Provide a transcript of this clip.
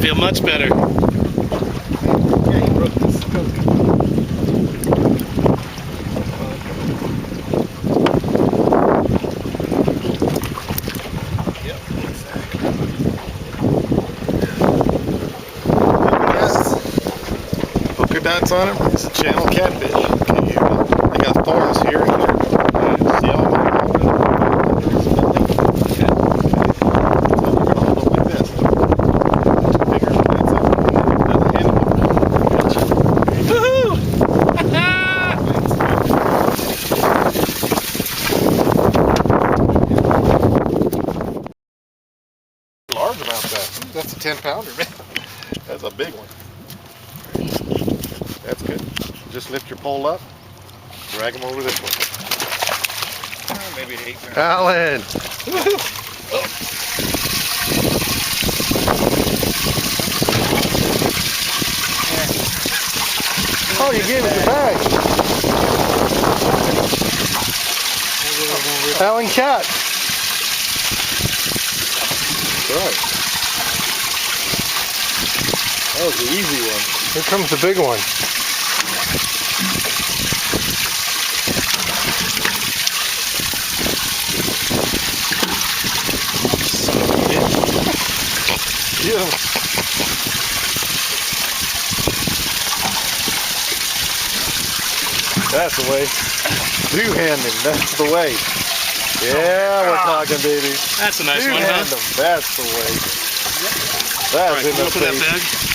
feel much better. Yeah, he broke this coat. Yep, exactly. Polka dots on him. It's a channel catfish. Can you hear me? They got thorns here and here. See all my large amount that. That's a 10-pounder, man. That's a big one. That's good. Just lift your pole up, drag him over this way. Maybe an 8-pounder. Alan! Oh, you gave us the bag. Alan Katz. That's right. That was the easy one. Here comes the big one. Get him. That's the way. Two-handing, that's the way. Yeah, we're talking, baby. That's a nice one, huh? Two-hand them, that's the way. That's in the face. That bag.